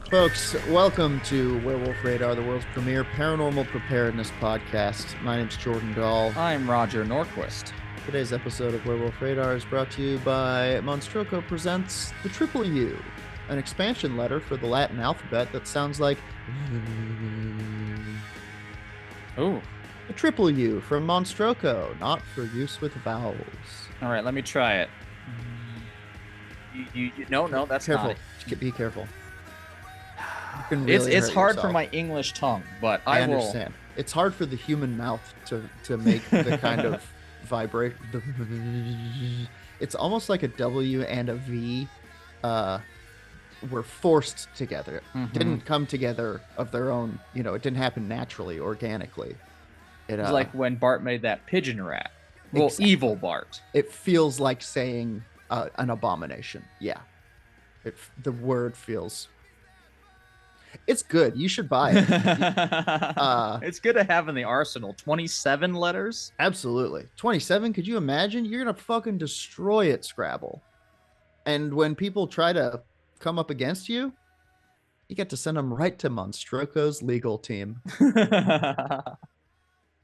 Folks, welcome to Werewolf Radar, the world's premier paranormal preparedness podcast. My name's Jordan Dahl. I'm Roger Norquist. Today's episode of Werewolf Radar is brought to you by Monstroco Presents the Triple U, an expansion letter for the Latin alphabet that sounds like Ooh. the Triple U from Monstroco, not for use with vowels. All right, let me try it. No, that's Careful. not. Be careful. Really it's hard yourself. for my English tongue, but I will. understand. It's hard for the human mouth to make the kind of vibrate. It's almost like a W and a V were forced together. Didn't come together of their own. You know, it didn't happen naturally, organically. It was like when Bart made that pigeon rat. Well, exactly. Evil Bart. It feels like saying an abomination. Yeah. The word feels... It's good. You should buy it. It's good to have in the arsenal. 27 letters? Absolutely. 27? Could you imagine? You're going to fucking destroy it, Scrabble. And when people try to come up against you, you get to send them right to Monstroco's legal team.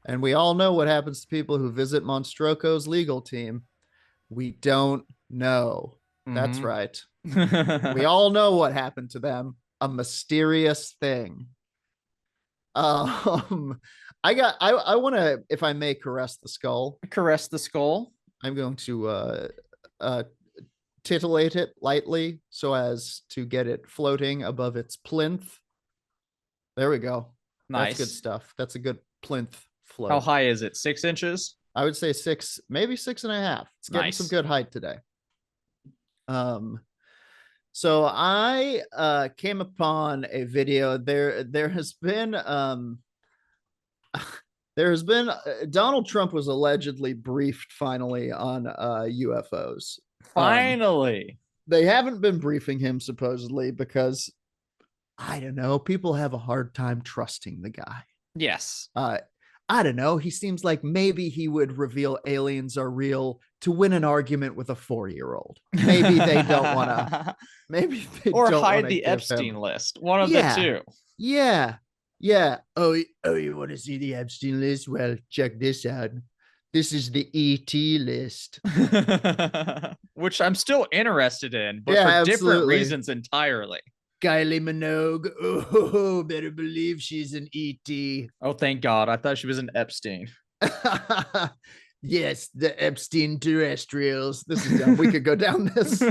And we all know what happens to people who visit Monstroco's legal team. We don't know. That's right. We all know what happened to them. A mysterious thing. I want to, if I may, caress the skull. Caress the skull. I'm going to titillate it lightly so as to get it floating above its plinth. There we go. Nice. That's good stuff. That's a good plinth float. How high is it? 6 inches? I would say 6, maybe 6.5. It's getting some good height today. So I came upon a video. There has been Donald Trump was allegedly briefed finally on UFOs. Finally. They haven't been briefing him supposedly because I don't know, people have a hard time trusting the guy. Yes. I don't know. He seems like maybe he would reveal aliens are real to win an argument with a 4-year-old. Maybe they don't want to. Maybe they or don't hide the Epstein list. One of the two. Yeah. Oh, you want to see the Epstein list? Well, check this out. This is the ET list, which I'm still interested in, but for different reasons entirely. Kylie Minogue. Oh, better believe she's an ET. Oh, thank God. I thought she was an Epstein. Yes, the Epstein terrestrials. This is dumb. We could go down this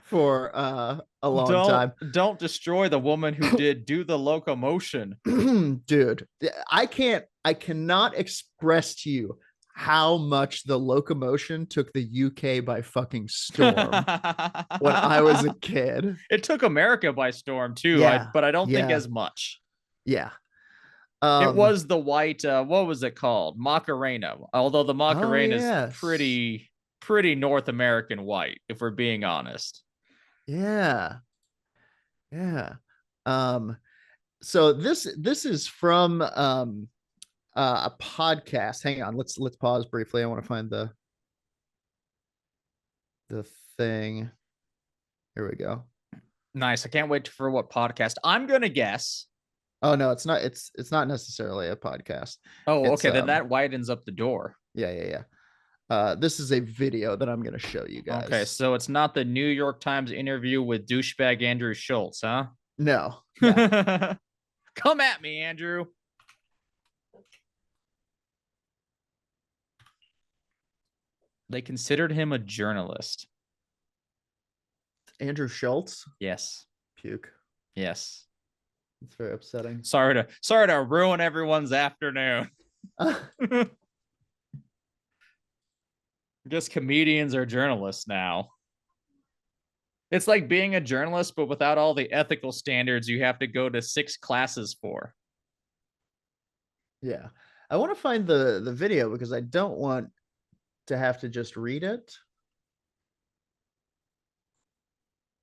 for a long time. Don't destroy the woman who did do the locomotion. Dude, I cannot express to you how much the locomotion took the UK by fucking storm when I was a kid. It took America by storm too, but I don't think as much. Yeah. It was the white, what was it called? Macarena. Although the Macarena is pretty North American white, if we're being honest. Yeah. So this is from a podcast. Hang on, let's pause briefly. I want to find the thing. Here we go. Nice. I can't wait for what podcast. I'm gonna guess. Oh no, it's not. It's not necessarily a podcast. Oh, okay. Then that widens up the door. Yeah. This is a video that I'm gonna show you guys. Okay, so it's not the New York Times interview with douchebag Andrew Schultz, huh? No. Come at me, Andrew. They considered him a journalist. Andrew Schultz? Yes. Puke. Yes. It's very upsetting. Sorry to ruin everyone's afternoon. I guess comedians are journalists now. It's like being a journalist, but without all the ethical standards you have to go to 6 classes for. Yeah. I want to find the video because I don't want to have to just read it.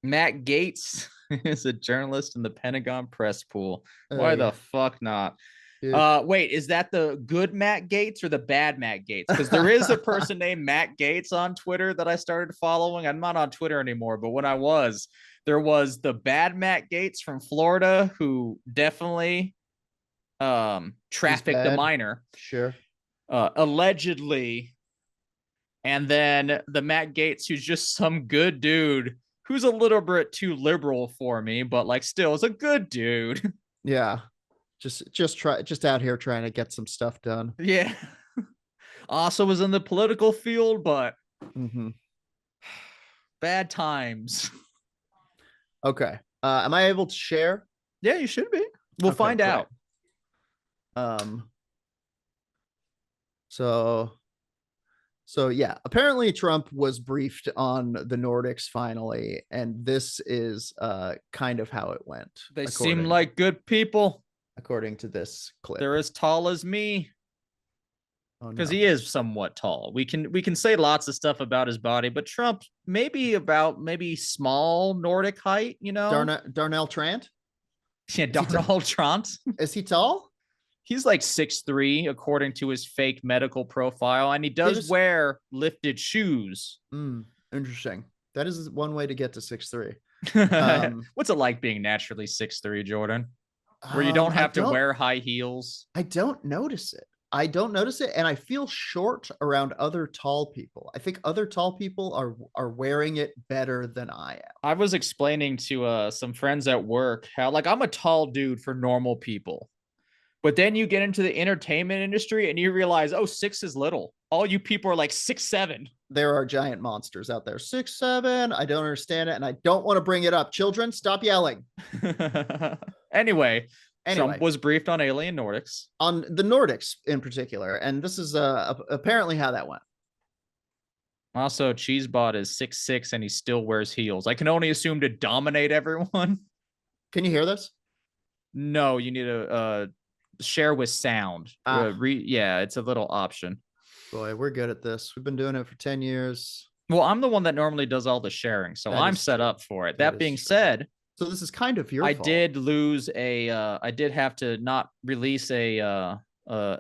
Matt Gaetz is a journalist in the Pentagon press pool. Why the fuck not? dude. Wait, is that the good Matt Gates or the bad Matt Gates? Because there is a person named Matt Gates on Twitter that I started following. I'm not on Twitter anymore, but when I was, there was the bad Matt Gates from Florida who definitely trafficked a minor. Sure. Allegedly. And then the Matt Gates, who's just some good dude who's a little bit too liberal for me, but like still is a good dude. Yeah. Just out here trying to get some stuff done. Yeah. Also was in the political field, but bad times. Okay. Am I able to share? Yeah, you should be. We'll find out. So yeah, apparently Trump was briefed on the Nordics finally, and this is kind of how it went. They seem like good people. According to this clip. They're as tall as me. Because he is somewhat tall. We can say lots of stuff about his body, but Trump maybe small Nordic height, you know? Darnell Trant? Yeah, Darnell Trant. Is he tall? He's like 6'3", according to his fake medical profile, and he does wear lifted shoes. Interesting. That is one way to get to 6'3". What's it like being naturally 6'3", Jordan? Where you don't have to wear high heels? I don't notice it. And I feel short around other tall people. I think other tall people are wearing it better than I am. I was explaining to some friends at work how, like, I'm a tall dude for normal people. But then you get into the entertainment industry and you realize, oh, 6 is little. All you people are like 6'7". There are giant monsters out there. 6'7". I don't understand it, and I don't want to bring it up. Children, stop yelling. Anyway, Trump was briefed on alien Nordics. On the Nordics in particular, and this is apparently how that went. Also, Cheesebot is 6'6", and he still wears heels. I can only assume to dominate everyone. Can you hear this? No, you need to share with sound. Yeah, it's a little option. Boy, we're good at this. We've been doing it for 10 years. Well, I'm the one that normally does all the sharing, so I'm set up for it. That being said, so this is kind of your fault. I did lose I did have to not release a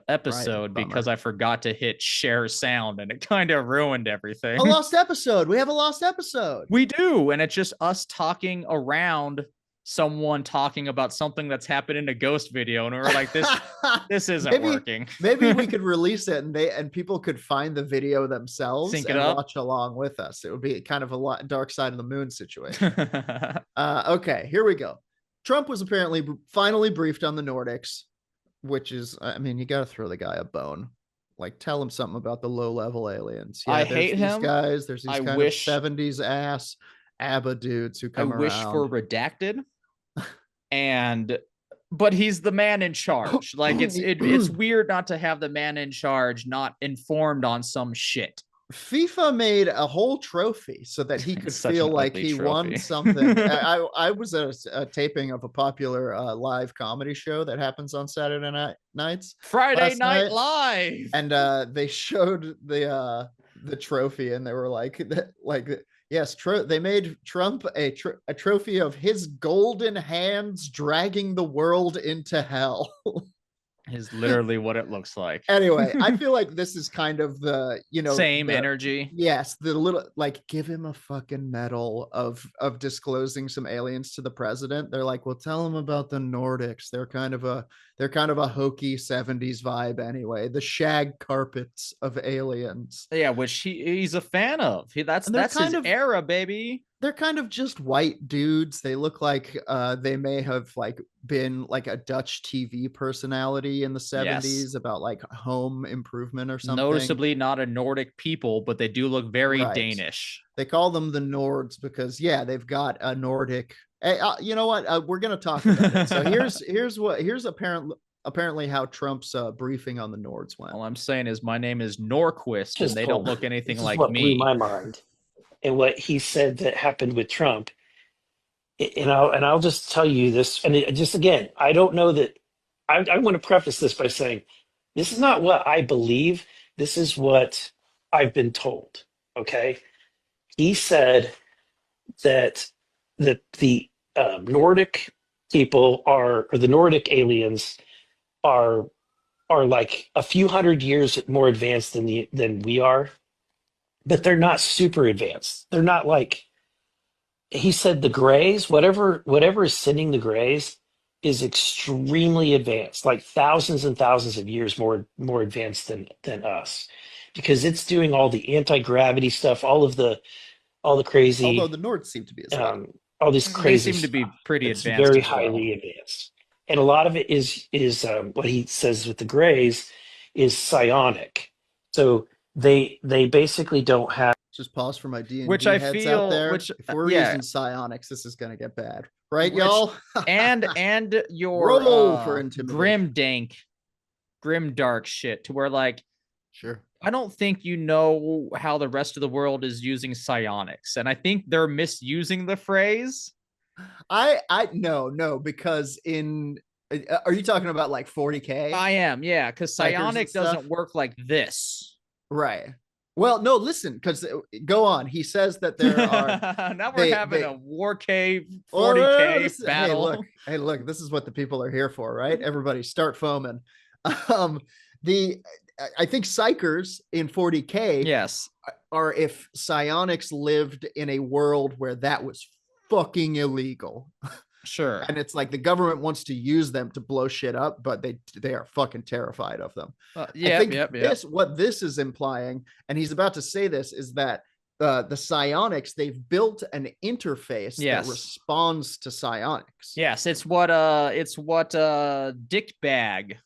episode because I forgot to hit share sound, and it kind of ruined everything. A lost episode. We have a lost episode. We do, and it's just us talking around someone talking about something that's happened in a ghost video, and we're like, this isn't working. Maybe we could release it and people could find the video themselves and watch along with us. It would be kind of a dark side of the moon situation. Okay, here we go. Trump was apparently finally briefed on the Nordics, which is, I mean, you got to throw the guy a bone. Like, tell him something about the low-level aliens. Yeah, I hate him. Guys, there's these kind of 70s ass ABBA dudes who come around. I wish for redacted. But he's the man in charge. Like, it's weird not to have the man in charge not informed on some shit. FIFA made a whole trophy so that he could feel like he won something. I was at a taping of a popular live comedy show that happens on Saturday nights. Friday Night Live. And they showed the trophy, and they were like yes, they made Trump a trophy of his golden hands dragging the world into hell. Is literally what it looks like. Anyway, I feel like this is kind of the, same energy. Yes, the little, like, give him a fucking medal of disclosing some aliens to the president. They're like, well, tell him about the Nordics. They're kind of a hokey 70s vibe anyway. The shag carpets of aliens. Yeah, which he's a fan of. That's his era, baby. They're kind of just white dudes. They look like they may have like been like a Dutch TV personality in the 70s about like home improvement or something. Noticeably not a Nordic people, but they do look very Danish. They call them the Nords because they've got a Nordic. Hey, you know what? We're gonna talk about it. So here's apparently how Trump's briefing on the Nords went. All I'm saying is my name is Norquist, and they don't look anything like what me. Blew my mind. And what he said that happened with Trump, and I'll just tell you this, and just again, I don't know that. I want to preface this by saying, this is not what I believe. This is what I've been told. Okay, he said that the Nordic people or the Nordic aliens are like a few hundred years more advanced than we are, but they're not super advanced. They're not like, he said the Greys, whatever is sending the Greys is extremely advanced, like thousands and thousands of years more advanced than us, because it's doing all the anti-gravity stuff, all the crazy, Although the Nords seem to be as well. all this crazy They seem to be stuff. pretty It's advanced very as well. highly advanced, and a lot of it is what he says with the Greys is psionic. So they basically don't have. Just pause for my D&D Which I heads feel, out there. which If we're yeah, using psionics, this is gonna get bad, right, Which- y'all? and your Roll for intimidation. grim dark shit, to where like Sure. I don't think you know how the rest of the world is using psionics, and I think they're misusing the phrase. I no, because are you talking about like 40K? I am, yeah, because Psychers and psionic stuff? doesn't work like this. Right. Well, no, listen, because go on. He says that there are Now we're they- having they- a war K Well, 40K this is- battle. Hey, look, this is what the people are here for, right? Everybody start foaming. The I think psychers in 40K Yes. are if psionics lived in a world where that was fucking illegal. Sure. And it's like the government wants to use them to blow shit up, but they are fucking terrified of them. I think what this is implying, and he's about to say this, is that the psionics, they've built an interface that responds to psionics. Yes, it's what Dick Bag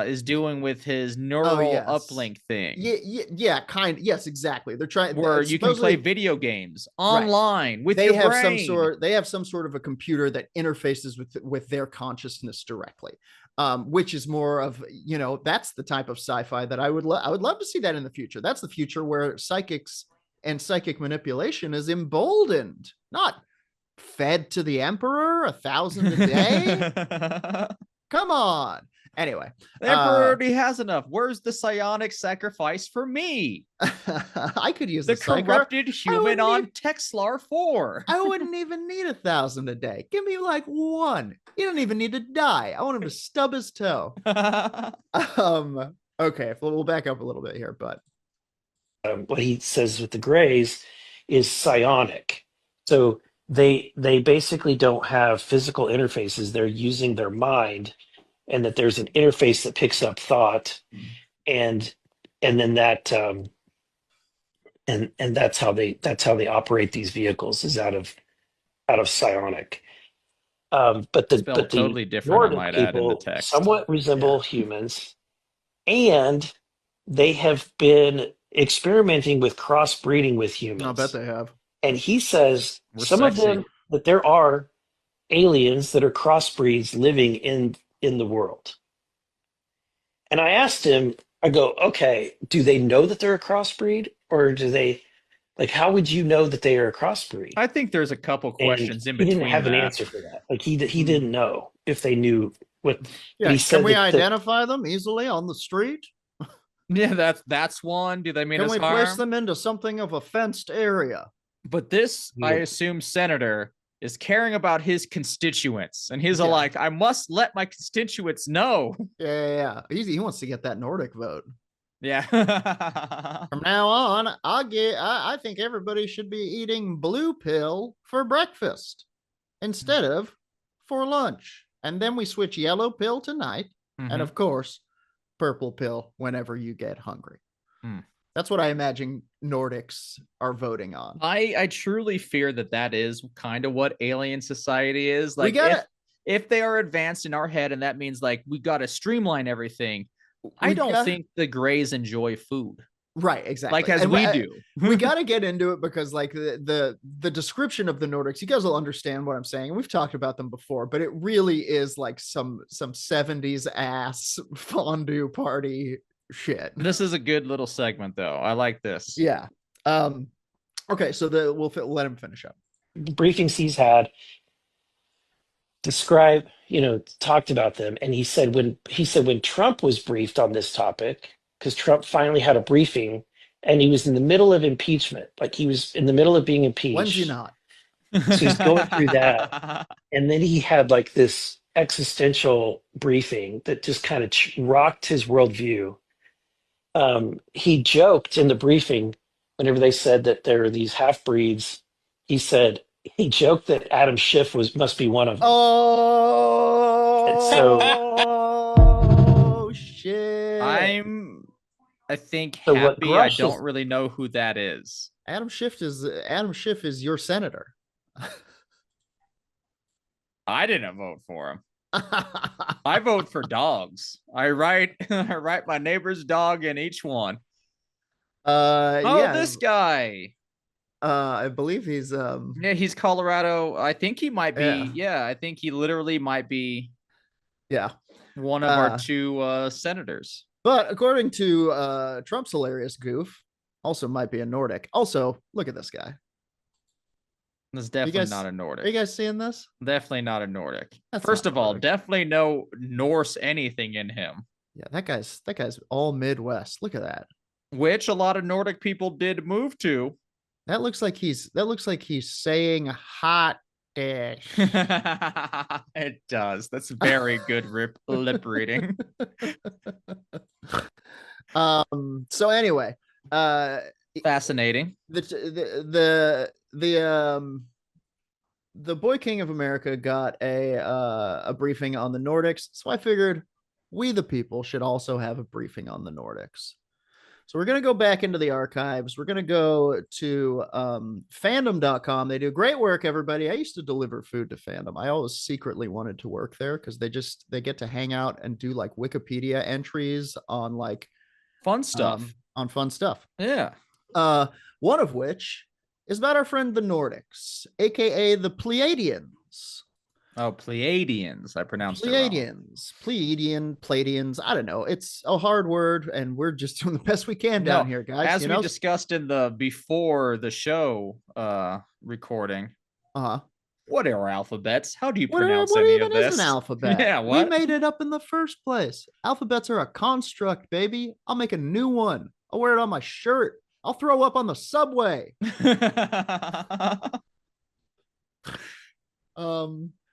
is doing with his neural uplink thing. Yeah, yes, exactly. They're trying where you can play video games online with your brain. They have some sort of a computer that interfaces with their consciousness directly, which is more of, that's the type of sci-fi that I would love to see that in the future. That's the future where psychics and psychic manipulation is emboldened, not fed to the emperor 1,000 a day. Come on. Anyway, the emperor already has enough. Where's the psionic sacrifice for me? I could use the corrupted human on Texlar 4. I wouldn't even need 1,000 a day. Give me like one. You don't even need to die. I want him to stub his toe. Okay, we'll back up a little bit here, but what he says with the Greys is psionic. So they basically don't have physical interfaces. They're using their mind, and that there's an interface that picks up thought, and then that and that's how they operate these vehicles, is out of psionic. But the totally different, Nordic people somewhat resemble humans, and they have been experimenting with crossbreeding with humans. I bet they have. And he says of them, that there are aliens that are crossbreeds living in the world. And I asked him, I go, okay, do they know that they're a crossbreed, or do they, like, how would you know that they are a crossbreed? I think there's a couple questions in between. He didn't have an answer for that. Like he didn't know if they knew what. Yeah, can we identify them easily on the street? Yeah, that's one. Do they mean us harm? Can we place them into something of a fenced area? But this, I assume, senator is caring about his constituents, and he's like, I must let my constituents know. Yeah. He wants to get that Nordic vote. Yeah. From now on, I think everybody should be eating blue pill for breakfast instead of for lunch, and then we switch yellow pill tonight, and of course, purple pill whenever you get hungry. That's what I imagine Nordics are voting on. I truly fear that is kind of what alien society is. Like, if they are advanced in our head, and that means like we got to streamline everything. I don't think the Greys enjoy food. Right, exactly. Like as we do. We got to get into it, because like the description of the Nordics, you guys will understand what I'm saying. We've talked about them before, but it really is like some 70s ass fondue party shit. This is a good little segment though. I like this. Yeah. Okay, so we'll let him finish up. Briefings he's had talked about them, and he said when Trump was briefed on this topic, because Trump finally had a briefing, and he was in the middle of impeachment, like he was in the middle of being impeached. When's he not? So he's going through that, and then he had like this existential briefing that just kind of rocked his worldview. He joked in the briefing whenever they said that there are these half breeds. He joked that Adam Schiff must be one of them. And Oh, shit! I think So what happy. I Grush don't is- really know who that is. Adam Schiff is your senator. I didn't vote for him. I vote for dogs. I write my neighbor's dog in each one. Yeah, This guy. I believe he's Yeah, he's Colorado. I think he might be. Yeah. I think he literally might be yeah. one of our two senators. But according to Trump's hilarious goof, also might be a Nordic. Also, look at this guy. That's definitely not a Nordic. Are you guys seeing this? Definitely not a Nordic. That's First not of all, Nordic. definitely no Norse anything in him. Yeah, that guy's all Midwest. Look at that. Which a lot of Nordic people did move to. That looks like he's saying hot dish. It does. That's very good lip reading. So anyway, Fascinating. The Boy King of America got a briefing on the Nordics, so I figured we the people should also have a briefing on the Nordics. So we're going to go back into the archives. We're going to go to fandom.com. They do great work, everybody. I used to deliver food to Fandom. I always secretly wanted to work there because they get to hang out and do like Wikipedia entries on like fun stuff. On fun stuff. Yeah. One of which is about our friend the Nordics, aka the Pleiadians. Oh, Pleiadians. I pronounced Pleiadians. Pleiadians. I don't know. It's a hard word, and we're just doing the best we can down here, guys. As we discussed in the before the show recording. What are alphabets? How do you pronounce any of this? What even is an alphabet? Yeah, what? We made it up in the first place. Alphabets are a construct, baby. I'll make a new one. I'll wear it on my shirt. I'll throw up on the subway.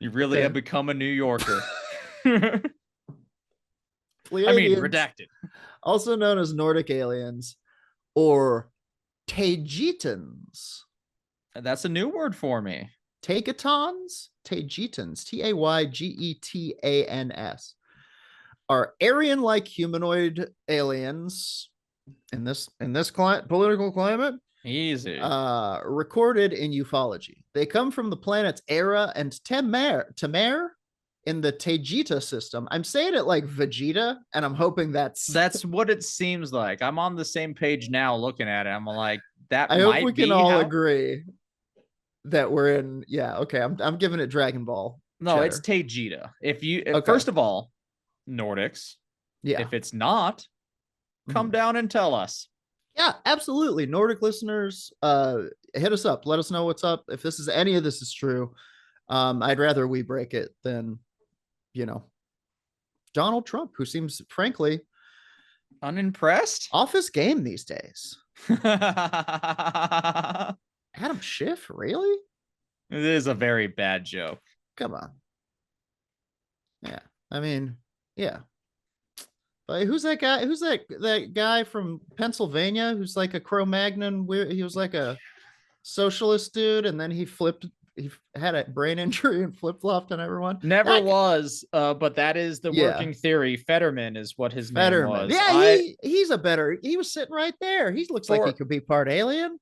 You really have become a New Yorker. Pleiadians, redacted. Also known as Nordic aliens or Taygitans. That's a new word for me. Taygitans, Taygetans, are Aryan-like humanoid aliens in this political climate. Easy. Recorded in ufology. They come from the planets Era and Tamer in the Taygeta system. I'm saying it like Vegeta, and I'm hoping that's what it seems like. I'm on the same page now looking at it. I'm like, that I might hope we be can all how... agree that we're in. Yeah, okay. I'm giving it Dragon Ball. No, cheddar. It's Taygeta. First of all, Nordics. Yeah. If it's not, come down and tell us. Yeah, absolutely. Nordic listeners, hit us up. Let us know what's up. If any of this is true, I'd rather we break it than, Donald Trump, who seems frankly unimpressed, off his game these days. Adam Schiff, really? It is a very bad joke. Come on. Yeah, I mean, yeah. But who's that guy? Who's that guy from Pennsylvania who's like a Cro-Magnon? He was like a socialist dude, and then he had a brain injury and flip-flopped on everyone. Never was, but that is the working theory. Fetterman is what his name was. Yeah, he was sitting right there. He looks like he could be part alien.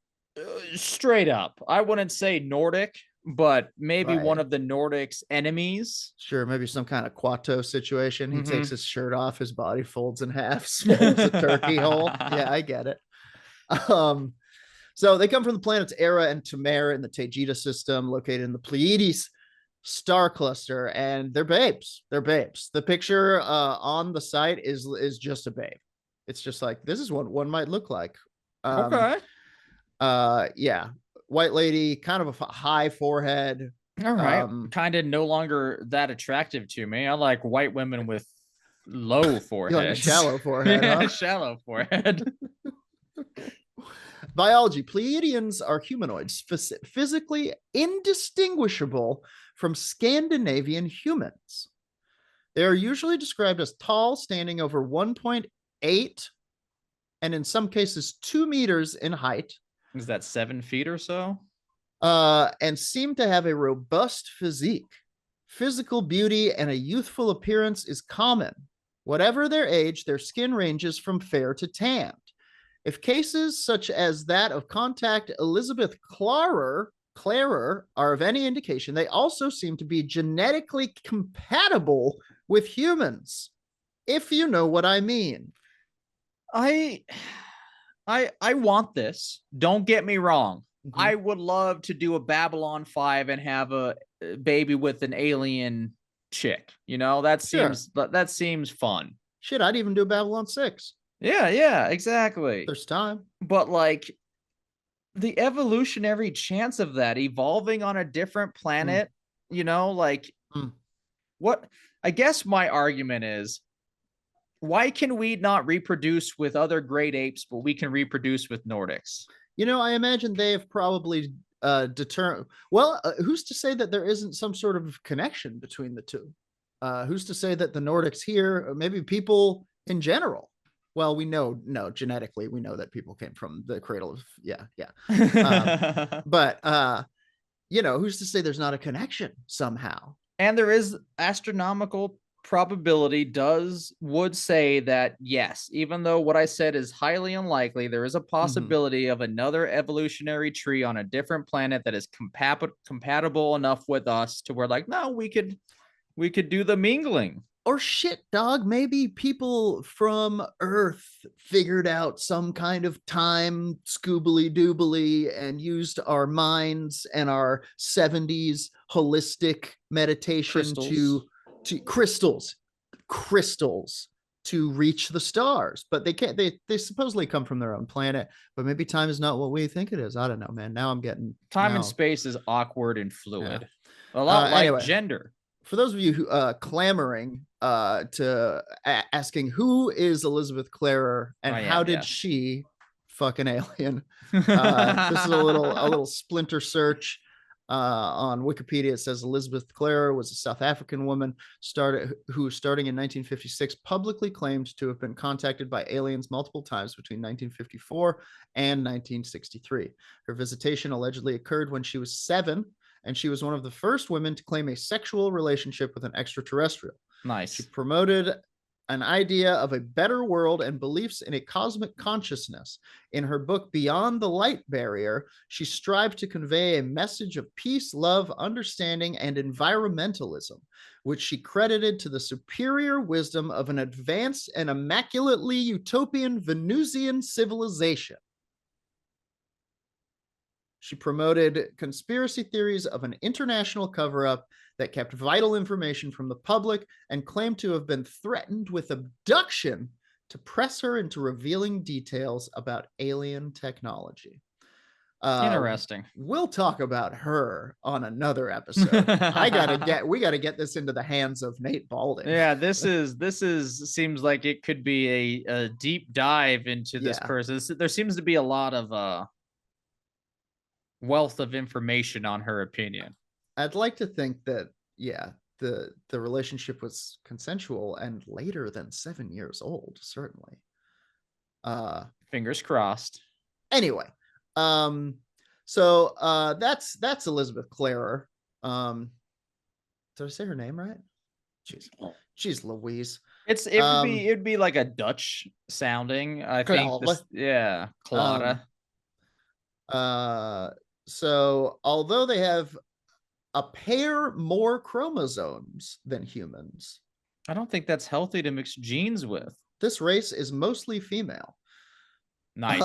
Straight up. I wouldn't say Nordic, but maybe one of the Nordic's enemies. Sure, maybe some kind of Quato situation. He takes his shirt off, his body folds in half, swallows a turkey hole. Yeah, I get it. So they come from the planets Era and Tamer in the Taygeta system, located in the Pleiades star cluster, and they're babes. They're babes. The picture on the site is just a babe. It's just like, this is what one might look like. Okay. Yeah. White lady, kind of a high forehead. All right. Kind of no longer that attractive to me. I like white women with low forehead. Like a shallow forehead. Yeah, huh? Shallow forehead. Biology. Pleiadians are humanoids, physically indistinguishable from Scandinavian humans. They are usually described as tall, standing over 1.8 and in some cases 2 meters in height. Is that 7 feet or so? And seem to have a robust physique. Physical beauty and a youthful appearance is common. Whatever their age, their skin ranges from fair to tanned. If cases such as that of contact Elizabeth Clarer are of any indication, they also seem to be genetically compatible with humans, if you know what I mean. I want this. Don't get me wrong. Mm-hmm. I would love to do a Babylon 5 and have a baby with an alien chick. You know, that seems fun. Shit, I'd even do Babylon 6. Yeah, exactly. There's time. But like the evolutionary chance of that evolving on a different planet, you know, like what I guess my argument is, why can we not reproduce with other great apes, but we can reproduce with Nordics? You know, I imagine they have probably determined. Well, who's to say that there isn't some sort of connection between the two? Who's to say that the Nordics here, or maybe people in general? Well, we know, no, genetically, we know that people came from the cradle of, yeah. But, you know, who's to say there's not a connection somehow? And there is astronomical probability would say that, yes, even though what I said is highly unlikely, there is a possibility of another evolutionary tree on a different planet that is compatible enough with us to where, like, no, we could do the mingling. Or shit, dog, maybe people from Earth figured out some kind of time scoobly doobly and used our minds and our 70s holistic meditation to crystals to reach the stars. But they can't, they supposedly come from their own planet, but maybe time is not what we think it is. I don't know, man. Now I'm getting time and space is awkward and fluid. Yeah. A lot like anyway, gender. For those of you who clamoring asking who is Elizabeth Clarer and how did she fuck an alien? This is a little splinter search on Wikipedia. It says Elizabeth Clarer was a South African woman who starting in 1956 publicly claimed to have been contacted by aliens multiple times between 1954 and 1963. Her visitation allegedly occurred when she was 7. And she was one of the first women to claim a sexual relationship with an extraterrestrial. Nice. She promoted an idea of a better world and beliefs in a cosmic consciousness. In her book, Beyond the Light Barrier, she strived to convey a message of peace, love, understanding, and environmentalism, which she credited to the superior wisdom of an advanced and immaculately utopian Venusian civilization. She promoted conspiracy theories of an international cover-up that kept vital information from the public and claimed to have been threatened with abduction to press her into revealing details about alien technology. Interesting. We'll talk about her on another episode. We gotta get this into the hands of Nate Balding. Yeah, this seems like it could be a deep dive into this person. There seems to be a lot of wealth of information on her opinion. I'd like to think that the relationship was consensual and later than 7 years old, certainly. Fingers crossed. Anyway, so that's Elizabeth Clarer. Did I say her name right? Jeez Louise. It'd be like a Dutch sounding, I think. Clara. So although they have a pair more chromosomes than humans, I don't think that's healthy to mix genes with. This race is mostly female. Nice.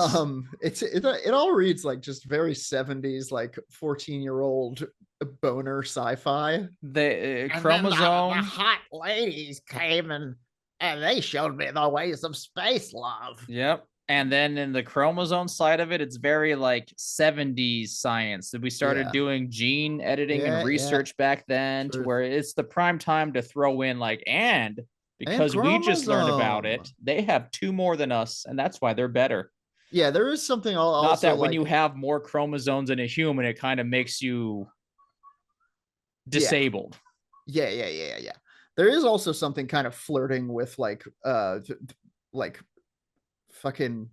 It all reads like just very 70s, like 14-year-old boner sci-fi. The chromosome. The hot ladies came and they showed me the ways of space love. Yep. And then in the chromosome side of it, it's very like 70s science that we started doing gene editing and research back then. Truth. To where it's the prime time to throw in like, and because we just learned about it, they have 2 more than us, and that's why they're better. Yeah, there is something also not that when you have more chromosomes in a human, it kind of makes you disabled. Yeah. There is also something kind of flirting with like fucking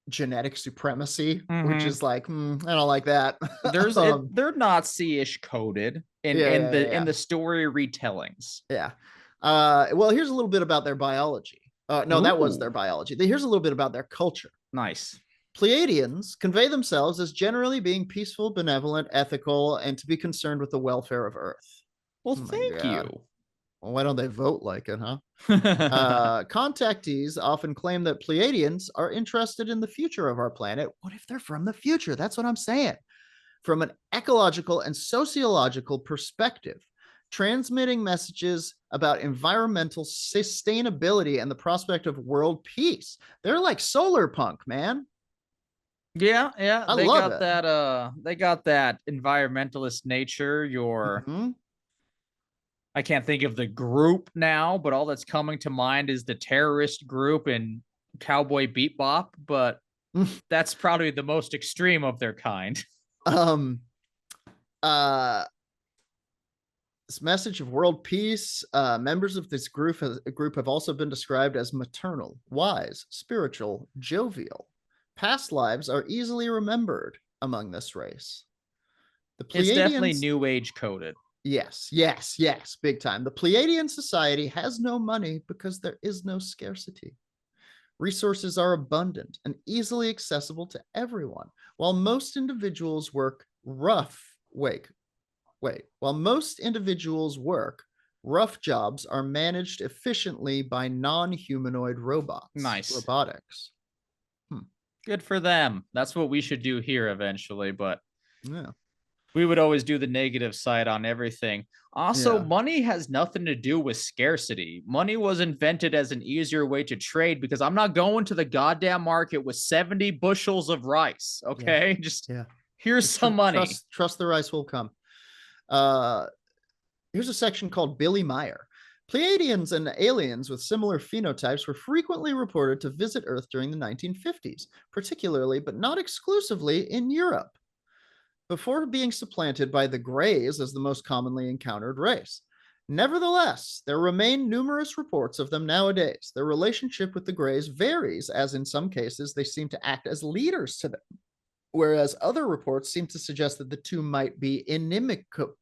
genetic supremacy, which is like, I don't like that. They're Nazi-ish coded in the story retellings. Yeah. Well, here's a little bit about their biology. No, that was their biology. Here's a little bit about their culture. Nice. Pleiadians convey themselves as generally being peaceful, benevolent, ethical, and to be concerned with the welfare of Earth. Well, thank you. Well, why don't they vote like it, huh? Contactees often claim that Pleiadians are interested in the future of our planet. What if they're from the future? That's what I'm saying. From an ecological and sociological perspective, transmitting messages about environmental sustainability and the prospect of world peace. They're like solar punk, man. Yeah. I love it. They got that environmentalist nature. I can't think of the group now, but all that's coming to mind is the terrorist group in Cowboy Bebop, but that's probably the most extreme of their kind. This message of world peace, members of this group have also been described as maternal, wise, spiritual, jovial. Past lives are easily remembered among this race. It's definitely new age coded. Yes, big time. The Pleiadian society has no money because there is no scarcity. Resources are abundant and easily accessible to everyone, while most individuals work rough jobs are managed efficiently by non-humanoid robots. Nice. Robotics. Good for them. That's what we should do here eventually, but yeah. We would always do the negative side on everything. Also, money has nothing to do with scarcity. Money was invented as an easier way to trade because I'm not going to the goddamn market with 70 bushels of rice. Okay. Here's some money. Trust the rice will come. Here's a section called Billy Meyer. Pleiadians and aliens with similar phenotypes were frequently reported to visit Earth during the 1950s, particularly, but not exclusively, in Europe, before being supplanted by the Greys as the most commonly encountered race. Nevertheless, there remain numerous reports of them nowadays. Their relationship with the Greys varies, as in some cases they seem to act as leaders to them, whereas other reports seem to suggest that the two might be inimical.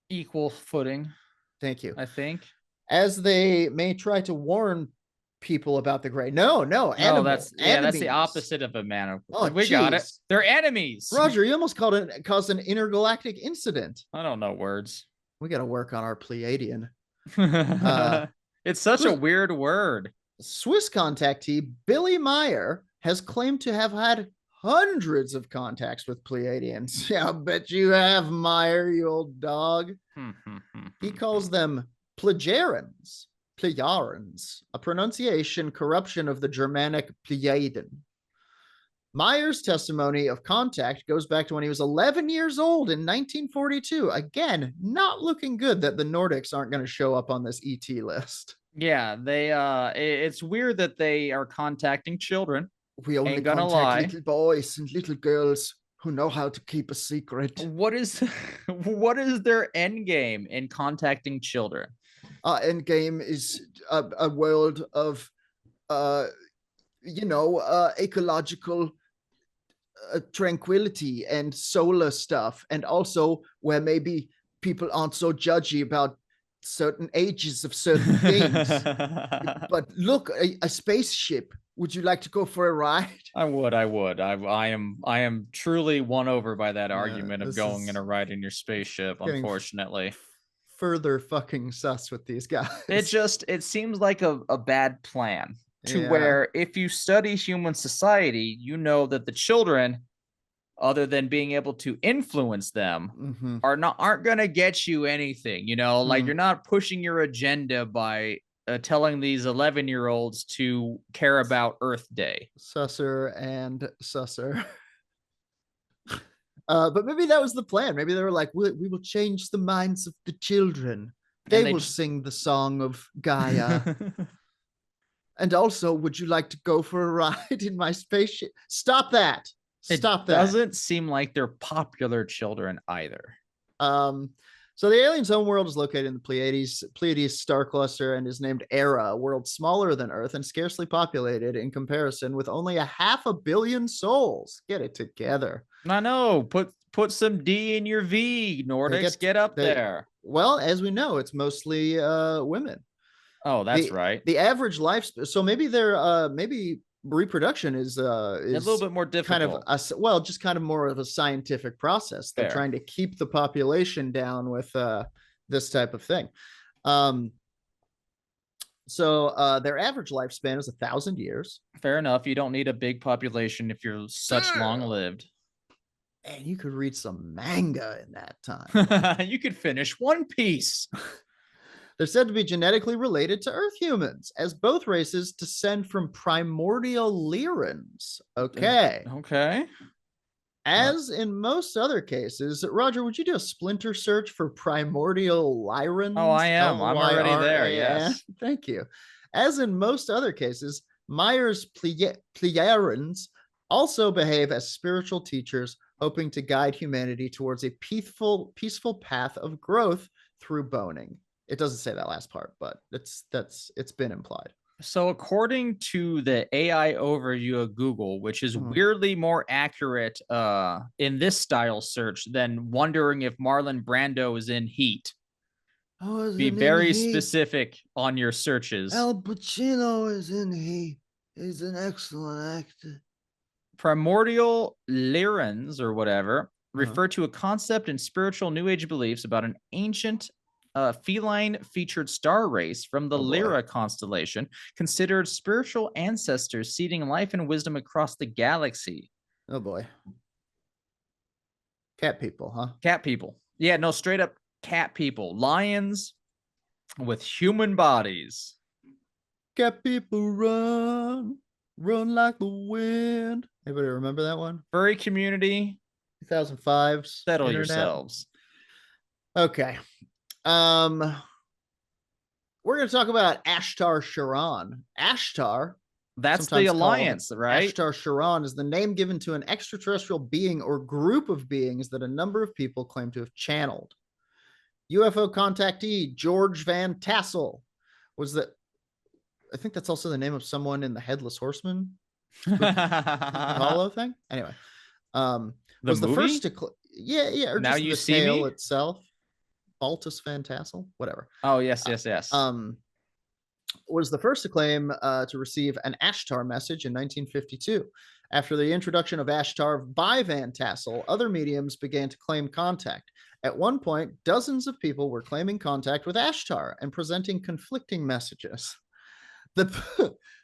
Equal footing. Thank you. I think. As they may try to warn people about the Grey. No, that's the opposite of a man. We got it. They're enemies. Roger, you almost caused an intergalactic incident. I don't know words. We got to work on our Pleiadian. It's such a weird word. Swiss contactee Billy Meyer has claimed to have had hundreds of contacts with Pleiadians. Yeah, I bet you have, Meyer, you old dog. He calls them Pleiarans, a pronunciation corruption of the Germanic Pleiaden. Meyer's testimony of contact goes back to when he was 11 years old in 1942. Again, not looking good that the Nordics aren't going to show up on this ET list. Yeah, it's weird that they are contacting children. We only contact little boys and little girls who know how to keep a secret. What is their end game in contacting children? End game is a world of, ecological tranquility and solar stuff, and also where maybe people aren't so judgy about certain ages of certain things. But look, a spaceship. Would you like to go for a ride? I would. I am truly won over by that argument of going in a ride in your spaceship, unfortunately. Further fucking sus with these guys. It seems like a bad plan to where if you study human society, you know that the children, other than being able to influence them, aren't going to get you anything, like you're not pushing your agenda by telling these 11-year-olds to care about Earth Day. Susser and susser. But maybe that was the plan. Maybe they were like, we will change the minds of the children. They will sing the song of Gaia. And also, would you like to go for a ride in my spaceship? Stop that. Stop that. It doesn't seem like they're popular children either. So the alien's home world is located in the Pleiades star cluster and is named Era, a world smaller than Earth and scarcely populated in comparison, with only 500 million souls. Get it together. I know. Put some D in your V, Nordics. Get up there. Well, as we know, it's mostly women. Oh, that's right. The average life. So maybe maybe reproduction is a little bit more difficult. Just kind of more of a scientific process. They're Fair. trying to keep the population down with this type of thing. So their average lifespan is 1,000 years. Fair enough. You don't need a big population if you're such long lived. And you could read some manga in that time. You could finish One Piece. They're said to be genetically related to Earth humans, as both races descend from primordial Lyrans. Okay. Okay. As in most other cases, Roger, would you do a splinter search for primordial Lyrans? Oh, I am. I'm already there. Yes. Thank you. As in most other cases, Myers Pleyarans also behave as spiritual teachers, hoping to guide humanity towards a peaceful path of growth through boning. It doesn't say that last part, but it's been implied. So according to the AI overview of Google, which is weirdly more accurate in this style search than wondering if Marlon Brando is in Heat. Oh, be very specific on your searches. Al Pacino is in Heat. He's an excellent actor. Primordial Lyrans, or whatever, refer to a concept in spiritual New Age beliefs about an ancient feline-featured star race from the Lyra constellation, considered spiritual ancestors seeding life and wisdom across the galaxy. Oh boy. Cat people, huh? Cat people. Yeah, no, straight up cat people. Lions with human bodies. Cat people run like the wind. Anybody remember that one? Furry community. 2005. Settle internet. Yourselves. Okay. We're going to talk about Ashtar Sharan. Ashtar. That's the alliance, right? Ashtar Sharan is the name given to an extraterrestrial being or group of beings that a number of people claim to have channeled. UFO contactee George Van Tassel was the. I think that's also the name of someone in the Headless Horseman hollow thing. Anyway, was the first to or now just you the see tale me? itself. Baltus Van Tassel, whatever. Oh yes. Was the first to claim to receive an Ashtar message in 1952. After the introduction of Ashtar by Van Tassel, other mediums began to claim contact. At one point, dozens of people were claiming contact with Ashtar and presenting conflicting messages. This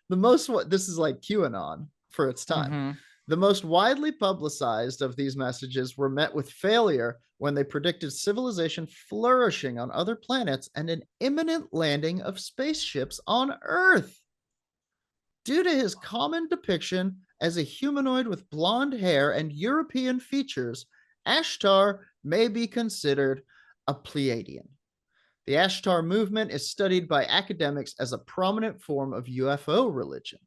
is like QAnon for its time. The most widely publicized of these messages were met with failure when they predicted civilization flourishing on other planets and an imminent landing of spaceships on Earth. Due to his common depiction as a humanoid with blonde hair and European features, Ashtar may be considered a Pleiadian. The Ashtar movement is studied by academics as a prominent form of UFO religion.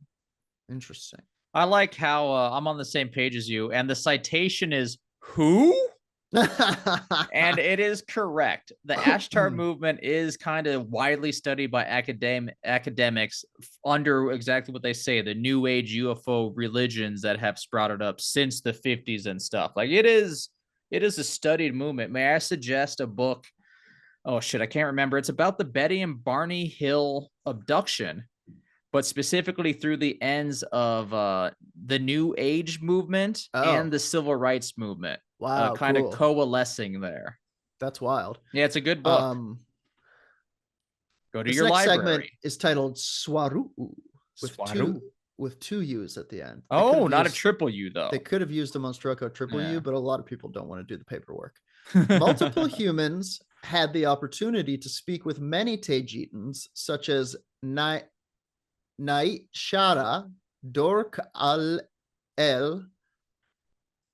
Interesting. I like how I'm on the same page as you, and the citation is who? And it is correct. The Ashtar movement is kind of widely studied by academics under exactly what they say, the New Age UFO religions that have sprouted up since the 50s and stuff. Like it is a studied movement. May I suggest a book? Oh shit, I can't remember. It's about the Betty and Barney Hill abduction, but specifically through the ends of the New Age movement and the Civil Rights movement. Wow, kind of coalescing there. That's wild. Yeah, it's a good book. Go to your library. Segment is titled Swaru with two U's at the end. Oh, not a triple U though. They could have used a Monstroco triple U, but a lot of people don't want to do the paperwork. Multiple humans had the opportunity to speak with many Tajitans, such as Nait Shara, Dork Al-El,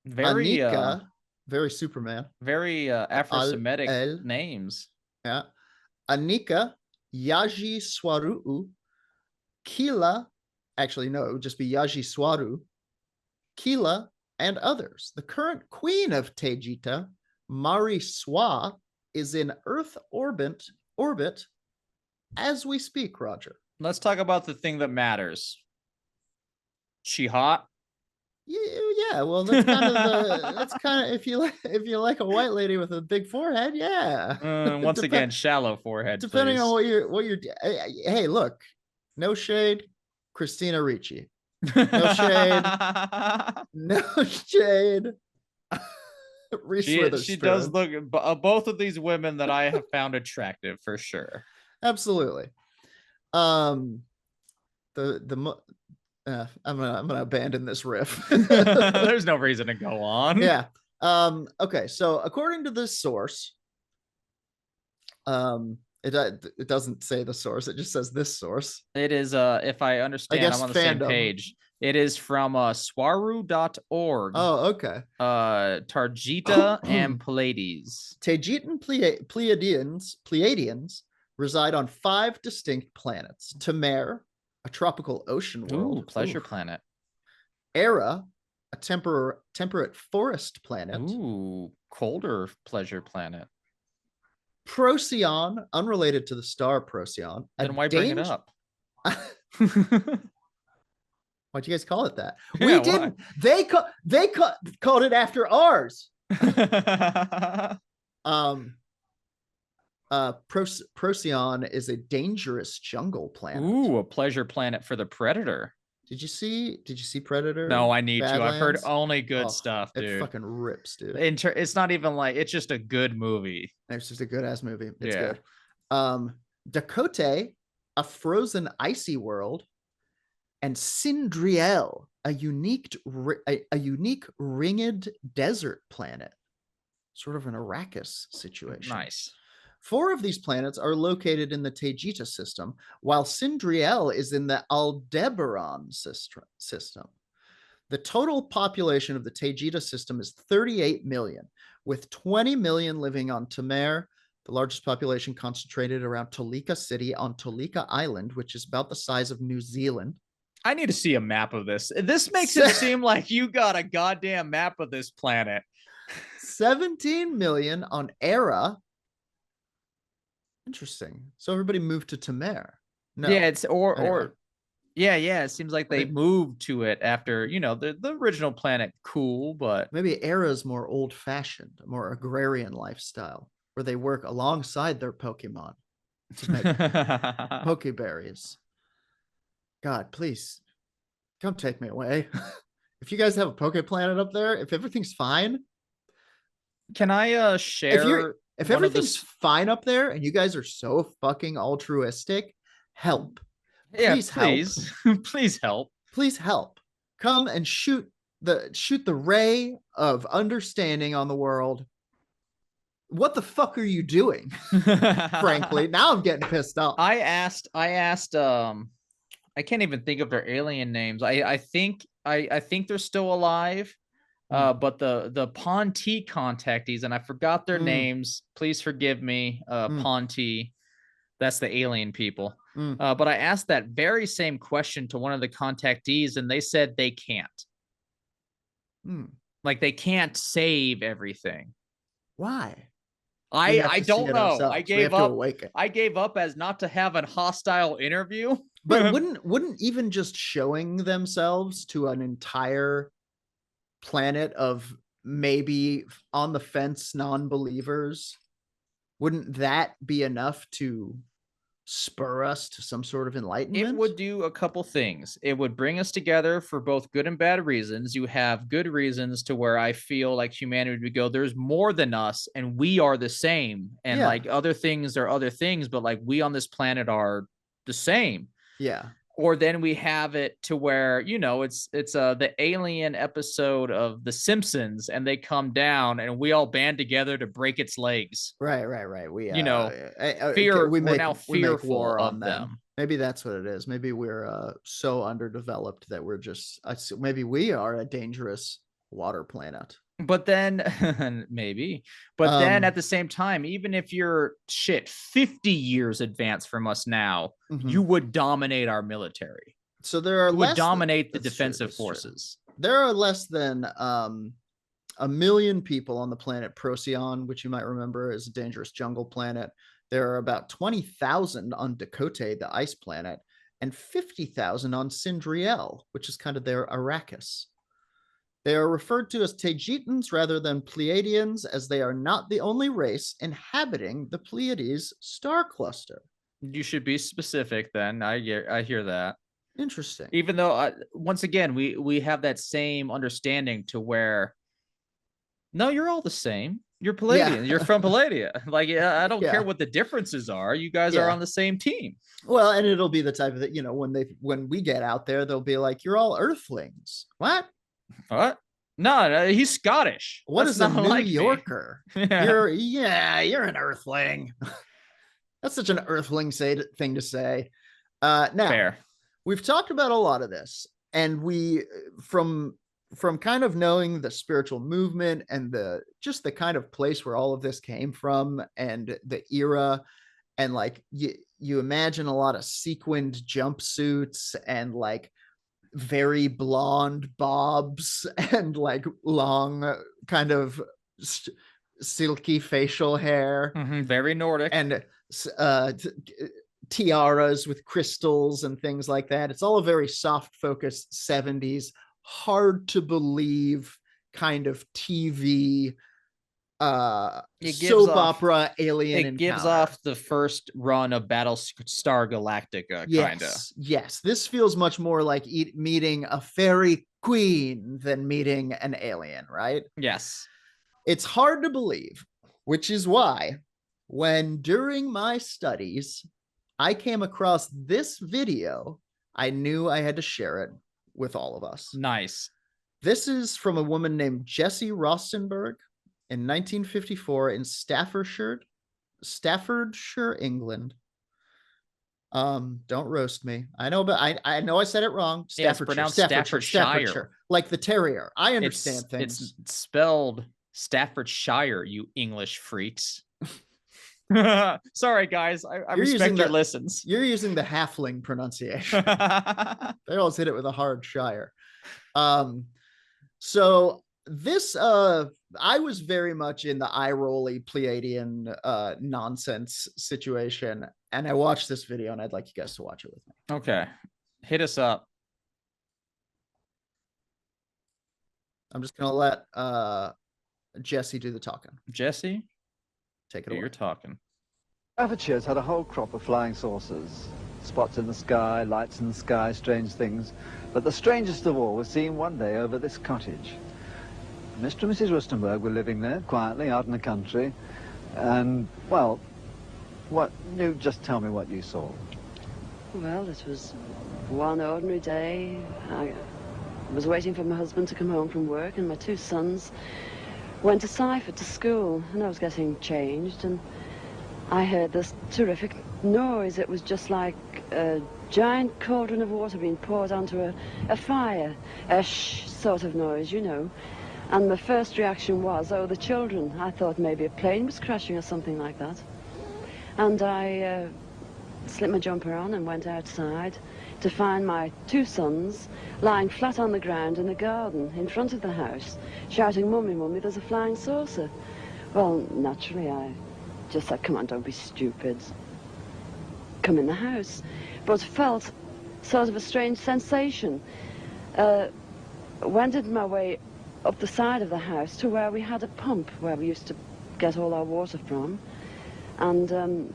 Anika, very Superman, very Afro-Semitic names. Yeah. Anika, Yaji Swaru, Kila, actually, no, it would just be Yaji Swaru, Kila, and others. The current queen of Tajita, Mari Swa, is in Earth orbit as we speak, Roger. Let's talk about the thing that matters. She hot? Yeah, well, that's kind of if you like a white lady with a big forehead, yeah. Once again, shallow forehead. Depending please. on what you're. Hey, look, no shade, Christina Ricci. No shade, no shade. She does look. Both of these women that I have found attractive for sure. Absolutely. I'm gonna abandon this riff. There's no reason to go on. Yeah. Okay. So according to this source, it doesn't say the source. It just says this source. It is. If I understand, I'm on the same page. It is from swaru.org. Oh, okay. Tarjita and Pleiades. Tajitan Pleiadians reside on 5 distinct planets. Tamer, a tropical ocean world. Ooh, pleasure planet. Era, a temperate forest planet. Ooh, colder pleasure planet. Procyon, unrelated to the star Procyon. Then why bring it up? Why'd you guys call it that? Yeah, we didn't. They called it after ours. Procyon is a dangerous jungle planet. Ooh, a pleasure planet for the predator. Did you see Predator? No, I need Badlands? to. I've heard only good stuff, dude. It fucking rips, dude. It's not even like, it's just a good movie. It's just a good ass movie. It's good. Dakota, a frozen icy world, and Sindriel, a unique ringed desert planet, sort of an Arrakis situation. Nice. 4 of these planets are located in the Taygeta system, while Sindriel is in the Aldebaran system. The total population of the Taygeta system is 38 million, with 20 million living on Tamer, the largest population concentrated around Tolika City on Tolika Island, which is about the size of New Zealand. I need to see a map of this. This makes it seem like you got a goddamn map of this planet. 17 million on Era. Interesting. So everybody moved to Tamer. No. Yeah, it's yeah. It seems like they moved to it after, the original planet. Cool, but maybe Era's more old-fashioned, more agrarian lifestyle, where they work alongside their Pokemon to make Pokeberries. God, please come take me away. If you guys have a Poke Planet up there, if everything's fine, can I share? If everything's fine up there and you guys are so fucking altruistic, help. Please help. Please help. Please help. Come and shoot the ray of understanding on the world. What the fuck are you doing? Frankly, now I'm getting pissed off. I asked I can't even think of their alien names. I think they're still alive. But the Ponti contactees, and I forgot their names. Please forgive me, Ponti. That's the alien people. But I asked that very same question to one of the contactees, and they said they can't. Like, they can't save everything. Why? I don't know. I gave up. I gave up as not to have a hostile interview. But wouldn't even just showing themselves to an entire planet of maybe on the fence non-believers, wouldn't that be enough to spur us to some sort of enlightenment? It would do a couple things. It would bring us together for both good and bad reasons. You have good reasons to where I feel like humanity would go, there's more than us and we are the same. And like other things are other things, but like we on this planet are the same. Yeah. Or then we have it to where, it's the alien episode of The Simpsons, and they come down and we all band together to break its legs. Right. We, fear. We're now fearful of them. Maybe that's what it is. Maybe we're so underdeveloped that we're just, maybe we are a dangerous water planet. But then maybe, but then at the same time, even if you're 50 years advanced from us now, you would dominate our military. So there are would dominate the defensive forces. There are less than 1 million people on the planet Procyon, which you might remember is a dangerous jungle planet. There are about 20,000 on Dakota, the ice planet, and 50,000 on Sindriel, which is kind of their Arrakis. They are referred to as Taygetians rather than Pleiadians, as they are not the only race inhabiting the Pleiades star cluster. You should be specific then. I hear that. Interesting. Even though, once again, we have that same understanding to where, no, you're all the same. You're Palladian. Yeah. You're from Palladia. Like, I don't care what the differences are. You guys are on the same team. Well, and it'll be the type of that, you know, when we get out there, they'll be like, "You're all Earthlings." What? No, he's Scottish. What is a New Yorker? You're an Earthling. That's such an Earthling thing to say. Now, fair. We've talked about a lot of this, and we from kind of knowing the spiritual movement and the kind of place where all of this came from and the era, and like you imagine a lot of sequined jumpsuits and like very blonde bobs and like long kind of silky facial hair, very Nordic, and tiaras with crystals and things like that. It's all a very soft focused 70s, hard to believe kind of TV soap opera alien encounter. It gives off the first run of Battlestar Galactica, kind of. Yes, this feels much more like meeting a fairy queen than meeting an alien, right? Yes. It's hard to believe, which is why when during my studies I came across this video, I knew I had to share it with all of us. Nice. This is from a woman named Jessie Rostenberg in 1954 in Staffordshire, England. Don't roast me. I know, but I know I said it wrong. Staffordshire, like the terrier. I understand things. It's spelled Staffordshire, you English freaks. Sorry, guys. I respect your listens. You're using the halfling pronunciation. They always hit it with a hard shire. So this, I was very much in the eye-rolly Pleiadian nonsense situation, and I watched this video, and I'd like you guys to watch it with me. Okay, hit us up. I'm just gonna let Jesse do the talking. Jesse, take it away. You're talking. Staffordshire's had a whole crop of flying saucers. Spots in the sky, lights in the sky, strange things. But the strangest of all was seen one day over this cottage. Mr. and Mrs. Rustenberg were living there, quietly, out in the country. And, well, you just tell me what you saw. Well, it was one ordinary day. I was waiting for my husband to come home from work, and my two sons went to Seifert to school, and I was getting changed, and I heard this terrific noise. It was just like a giant cauldron of water being poured onto a fire, a shh sort of noise, you know. And my first reaction was, oh, the children. I thought maybe a plane was crashing or something like that. And I slipped my jumper on and went outside to find my two sons lying flat on the ground in the garden in front of the house, shouting, "Mummy, Mummy, there's a flying saucer." Well, naturally, I just said, "Come on, don't be stupid. Come in the house." But felt sort of a strange sensation. Wended my way up the side of the house to where we had a pump where we used to get all our water from, and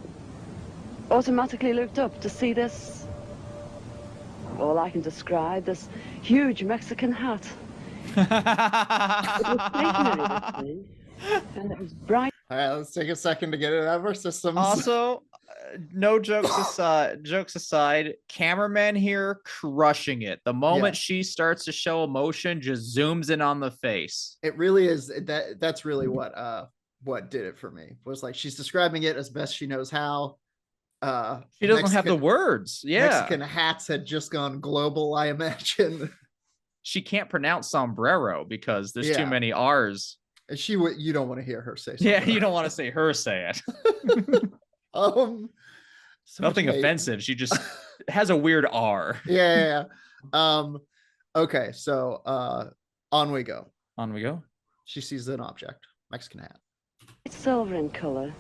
automatically looked up to see this, all I can describe, this huge Mexican hat. It was stationary, this thing, and it was bright. All right, let's take a second to get it out of our systems. Also, no jokes aside, cameraman here crushing it. The moment she starts to show emotion, just zooms in on the face. It really is. That's really what did it for me. Was like she's describing it as best she knows how. She doesn't have the words. Yeah, Mexican hats had just gone global, I imagine. She can't pronounce sombrero because there's too many R's. And you don't want to hear her say something. Yeah, you don't want to say her say it. Nothing offensive. She just has a weird R. Yeah. Okay, so on we go. On we go. She sees an object. Mexican hat. It's silver in color,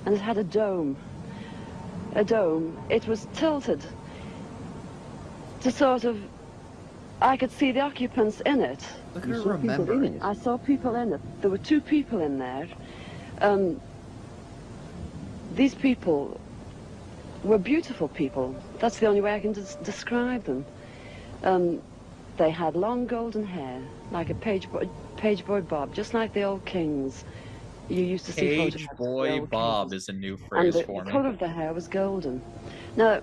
and it had a dome. A dome. It was tilted to sort of, I could see the occupants in it. Look at her remembering. I saw people in it. There were 2 people in there. These people were beautiful people. That's the only way I can describe them. They had long golden hair, like a page boy bob, just like the old kings. You used to see Page boy bob is a new phrase and for me. The colour of their hair was golden. Now,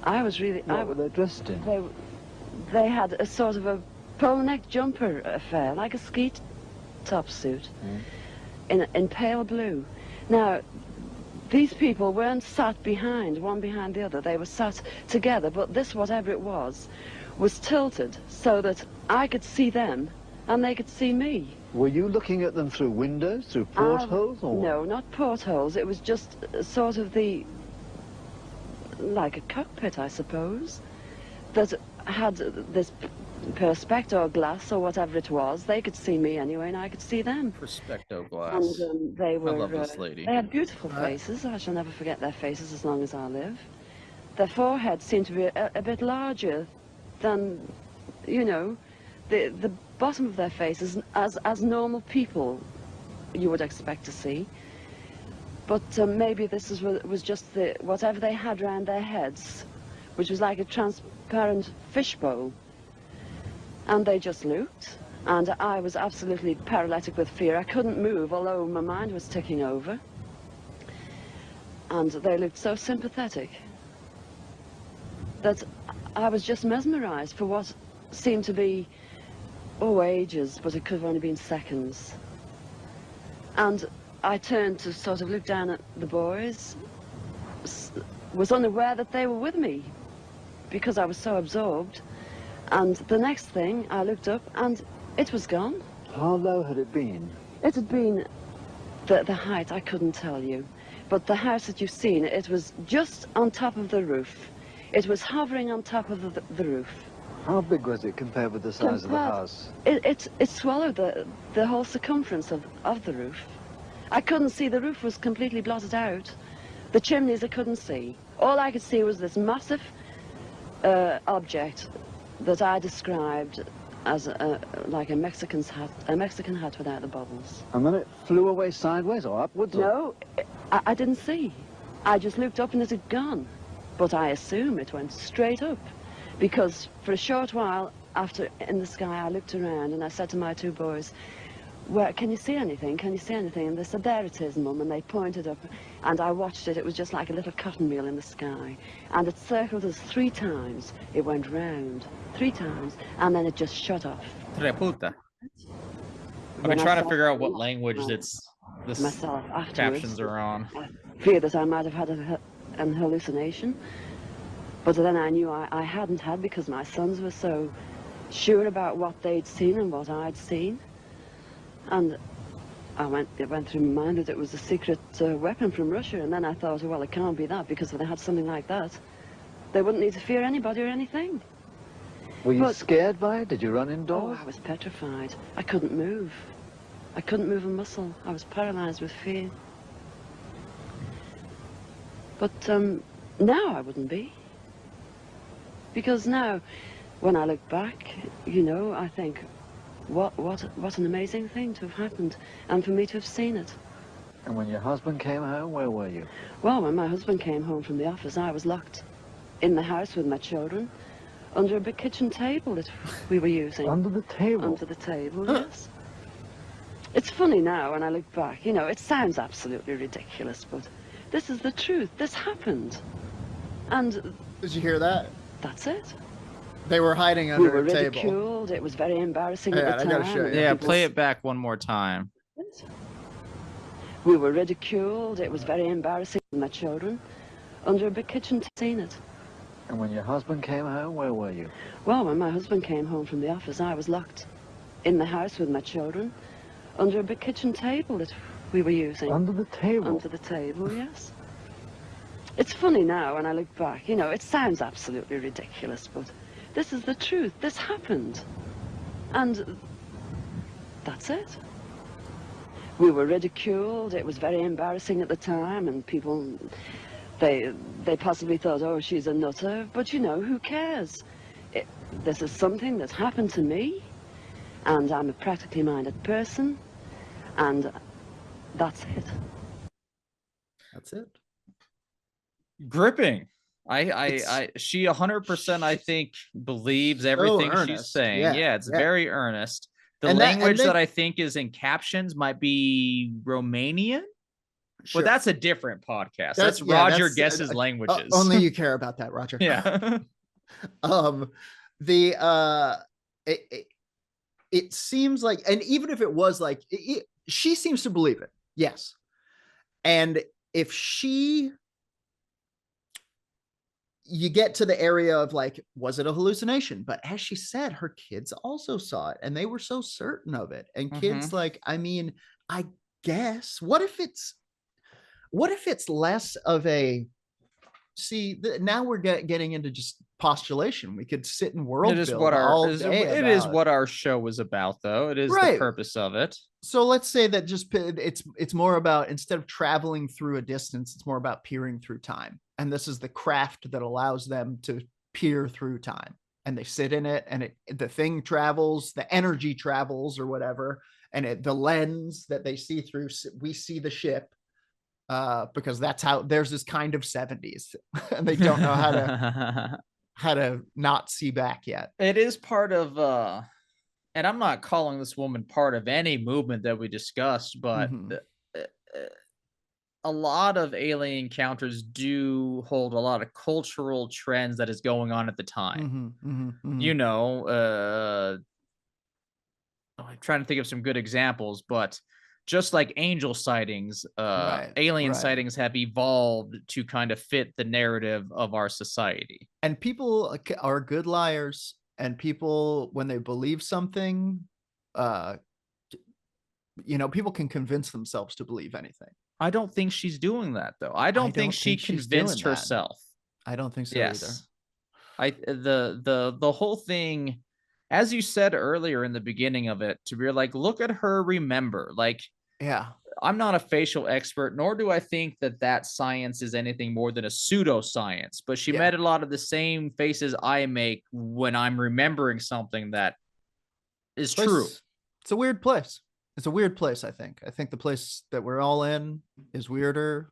I was really... What were they dressed in? They had a sort of a polo neck jumper affair, like a ski top suit, in pale blue. Now, these people weren't sat behind, one behind the other. They were sat together, but this, whatever it was tilted so that I could see them and they could see me. Were you looking at them through windows, through portholes, or what? No, not portholes. It was just sort of like a cockpit, I suppose, that had this perspective glass or whatever it was. They could see me anyway, and I could see them. Perspective glass. And they were. I love this lady. They had beautiful faces. I shall never forget their faces as long as I live. Their foreheads seemed to be a bit larger than, you know, the bottom of their faces as normal people you would expect to see. But maybe this was just whatever they had around their heads, which was like a transparent fishbowl. And they just looked, and I was absolutely paralytic with fear. I couldn't move, although my mind was ticking over. And they looked so sympathetic that I was just mesmerized for what seemed to be, ages, but it could have only been seconds. And I turned to sort of look down at the boys, was unaware that they were with me because I was so absorbed. And the next thing, I looked up and it was gone. How low had it been? It had been, the height, I couldn't tell you. But the house that you've seen, it was just on top of the roof. It was hovering on top of the roof. How big was it compared with the size of the house? It swallowed the whole circumference of the roof. I couldn't see, the roof was completely blotted out. The chimneys I couldn't see. All I could see was this massive object that I described as like a Mexican hat without the bubbles. And then it flew away sideways or upwards? No, I didn't see. I just looked up and it had gone. But I assume it went straight up, because for a short while after in the sky I looked around and I said to my 2 boys, "Where can you see anything? Can you see anything?" And they said, "There it is, Mum," and they pointed up, and I watched it. It was just like a little cotton reel in the sky, and it circled us 3 times. It went round 3 times, and then it just shut off. Tre puta. I've been trying to figure out what language this captions are on. I fear that I might have had an hallucination, but then I knew I hadn't had, because my sons were so sure about what they'd seen and what I'd seen. And it went through my mind that it was a secret weapon from Russia, and then I thought, well, it can't be that, because if they had something like that, they wouldn't need to fear anybody or anything. Were you scared by it? Did you run indoors? Oh, I was petrified. I couldn't move. I couldn't move a muscle. I was paralyzed with fear. But now I wouldn't be. Because now, when I look back, you know, I think, what an amazing thing to have happened, and for me to have seen it. And when your husband came home, where were you? Well, when my husband came home from the office, I was locked in the house with my children, under a big kitchen table that we were using. Under the table? Under the table, yes. It's funny now when I look back, you know, it sounds absolutely ridiculous, but this is the truth. This happened. And... Did you hear that? That's it. They were hiding under a table. We were ridiculed. ridiculed. It was very embarrassing at the time. I gotta show you. Yeah, play it back one more time. We were ridiculed. It was very embarrassing for my children. Under a big kitchen seen it. And when your husband came home, where were you? Well, when my husband came home from the office, I was locked in the house with my children, under a big kitchen table that we were using. Under the table? Under the table, yes. It's funny now when I look back, you know, it sounds absolutely ridiculous, but this is the truth. This happened. And that's it. We were ridiculed. It was very embarrassing at the time, and people, they possibly thought, oh, she's a nutter. But you know, who cares? This is something that's happened to me, and I'm a practically minded person, and that's it. That's it. Gripping. She 100%, I think, believes everything she's saying. Yeah, it's very earnest. The language that I think is in captions might be Romanian. Sure. But that's a different podcast. That's Roger guesses languages. Only you care about that, Roger. Yeah. It seems like, and even if it was like, she seems to believe it. Yes. And if you get to the area of like, was it a hallucination? But as she said, her kids also saw it and they were so certain of it. And kids like, I mean, I guess, what if it's less of a, now we're getting into just postulation. We could sit and world build all day. It is what our show is about, though. It is the purpose of it. So let's say that just it's more about, instead of traveling through a distance, it's more about peering through time. And this is the craft that allows them to peer through time. And they sit in it, and the thing travels, the energy travels or whatever. And the lens that they see through, we see the ship. Because that's how there's this kind of 70s and they don't know how to not see back yet. It is part of and I'm not calling this woman part of any movement that we discussed, but a lot of alien encounters do hold a lot of cultural trends that is going on at the time. You know, I'm trying to think of some good examples, but just like angel sightings, alien sightings have evolved to kind of fit the narrative of our society. And people are good liars. And people, when they believe something, you know, people can convince themselves to believe anything. I don't think she's doing that, though. I don't think she convinced herself. I don't think so either. The whole thing, as you said earlier in the beginning of it, to be like, look at her remember. Like, yeah, I'm not a facial expert, nor do I think that science is anything more than a pseudoscience, but she made a lot of the same faces I make when I'm remembering something that is true. It's a weird place. It's a weird place, I think. I think the place that we're all in is weirder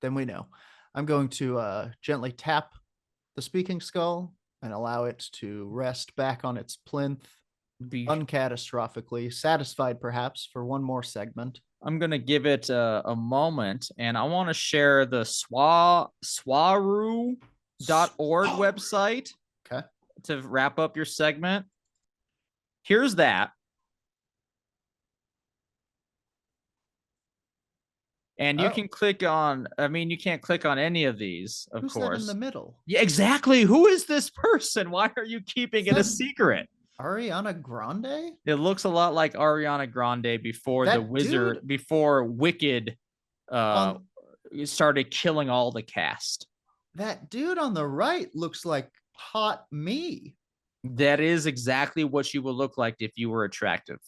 than we know. I'm going to gently tap the speaking skull and allow it to rest back on its plinth, uncatastrophically, satisfied perhaps for one more segment. I'm going to give it a moment, and I want to share the swaru.org website to wrap up your segment. Here's that. And you can click on, I mean, you can't click on any of these, of course. Who's that in the middle? Yeah, exactly. Who is this person? Why are you keeping it a secret? Ariana Grande? It looks a lot like Ariana Grande before before Wicked started killing all the cast. That dude on the right looks like hot me. That is exactly what you would look like if you were attractive.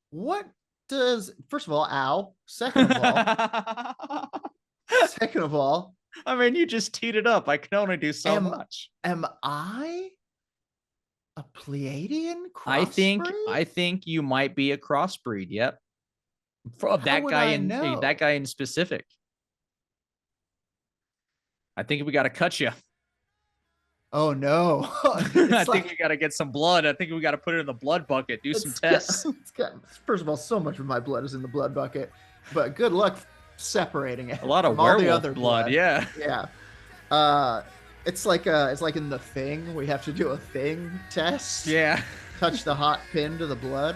What does, first of all, ow. Second of all, I mean, you just teed it up. I can only do so much. Am I a Pleiadian crossbreed? I think you might be a crossbreed. Yep. That guy in specific. I think we got to cut you. Oh no. I think we got to get some blood. I think we got to put it in the blood bucket, do some tests. First of all, so much of my blood is in the blood bucket, but good luck separating it. A lot of werewolf other blood. Yeah. Yeah. It's like in The Thing, we have to do a thing test. Yeah. Touch the hot pin to the blood.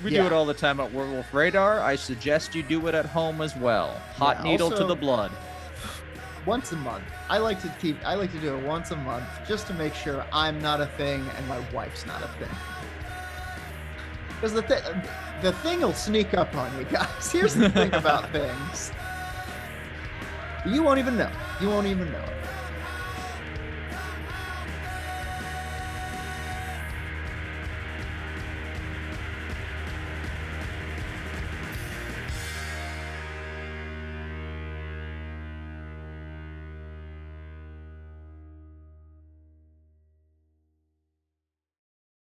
We do it all the time at Werewolf Radar. I suggest you do it at home as well. Hot needle to the blood. Once a month. I like to do it once a month just to make sure I'm not a thing and my wife's not a thing. Because the thing will sneak up on you guys. Here's the thing about things. You won't even know. You won't even know.